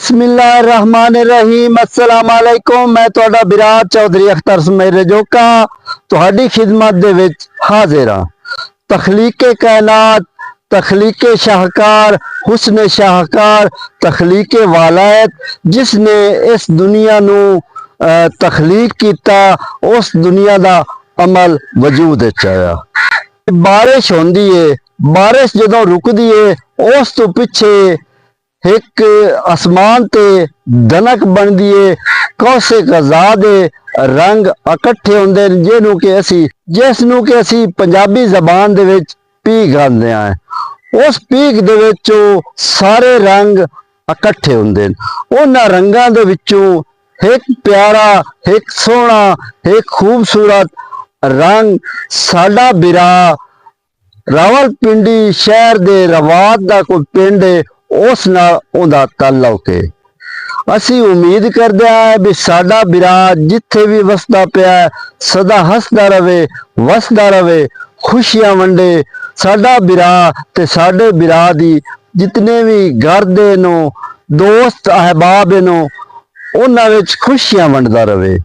बिस्मिल्लाहिर्रहमानिर्रहीम अस्सलाम वालेकुम। मैं तुहाडा बिराद चौधरी अख्तर सुमेर रजोका तुहाडी खिदमत दे विच हाजिर हां। तखलीके कायनात, तखलीके शाहकार, हुस्न शाहकार, तखलीके वालायत जिसने इस दुनिया नू तखलीक किया उस दुनिया दा अमल वजूद विच आया। बारिश होंदी है, बारिश जदों रुकदी है उस तो पिछे एक आसमान ते दनक बनदी है, कौसे गजा दे रंग इकट्ठे होंदे जिसनू कि असी पंजाबी जबान दे विच पीक आंदे हैं। उस पीक दे विचों सारे रंग इकट्ठे होंदे उन्हां रंगां दे विचों एक प्यारा, एक सोहना, एक खूबसूरत रंग साडा बिरा रावलपिंडी शहर दे रवात दा कोई पिंड है उस नाल उहदा ताल्लुक है। असी उम्मीद करते हैं भी साडा बिरा जिथे भी वसदा पिया सदा हसदा रवे, वसदा रवे, खुशियां वंडे। साडा बिरा ते साडे बिरा दी जितने भी घर दे नो दोस्त अहबाब नो उन्हां विच खुशियां वंडदा रवे।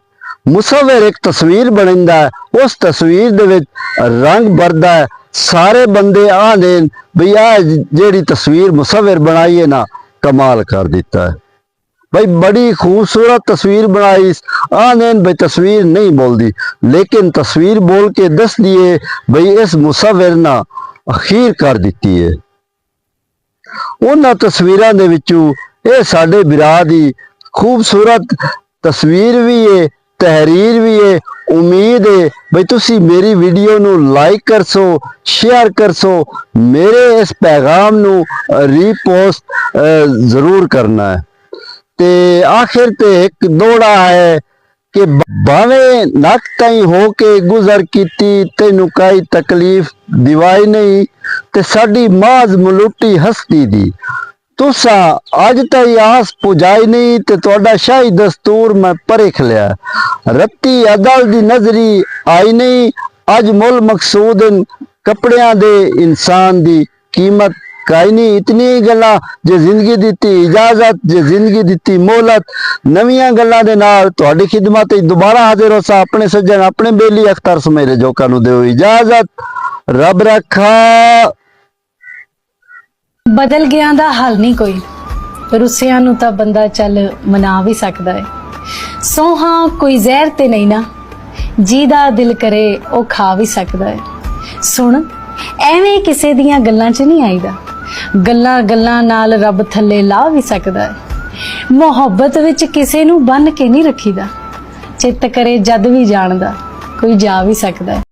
मुसव्विर एक तस्वीर बनदा है, उस तस्वीर दे विच रंग भरदा है। सारे बंदे आंदे भी आ जेड़ी तस्वीर मुसव्विर बनाई है ना कमाल कर दिता है भाई, बड़ी खूबसूरत तस्वीर बनाई। आंदे भाई तस्वीर नहीं बोलती लेकिन तस्वीर बोल के दस दिए भाई इस मुसव्विर ना अखीर कर दी है। उन्हां तस्वीरां दे विचों ये साडे बिरा दी खूबसूरत तस्वीर भी है, तहरीर भी है। उम्मीद है भाई तुसी मेरी वीडियो नू लाइक कर सो, शेयर कर सो, मेरे इस पैगाम नू रीपोस्ट जरूर करना है। ते आखिर ते एक दौड़ा है कि भावे नक ताई हो के गुजर कीती तेनू काई तकलीफ दिवाई नहीं ते साडी माज मलुटी हस्ती दी तुसा अज ताई आस पुजाई नहीं ते तुहाडा शाही दस्तूर मैं परख लिया। रत्ती अदल दी नजरी आई नहीं अज मुल मकसूद कपड़ियां दे इंसान दी कीमत काई नहीं। इतनी गल्लां जे जिंदगी दी इजाजत, जे जिंदगी दी मोहलत नवीं गल्लां दे नाल तुहाडी खिदमत दोबारा हाजिर होसा। अपने सज्जन अपने बेली अख्तर सुमेर रजोका नू दिओ इजाजत। रब रखा। बदल गया दा हाल नहीं कोई, रुसिया नू तां बंदा चल मना भी सकदा है। सोहा कोई जहर ते नहीं ना जी दा दिल करे ओ खा भी सकदा है। सुन एवें किसे दियां गल्लां च नहीं आईदा, गल्लां गल्लां नाल रब थल्ले ला भी सकदा है। मुहब्बत विच किसे नू बन के नहीं रखीदा, चित करे जद भी जानदा कोई जा भी सकदा है।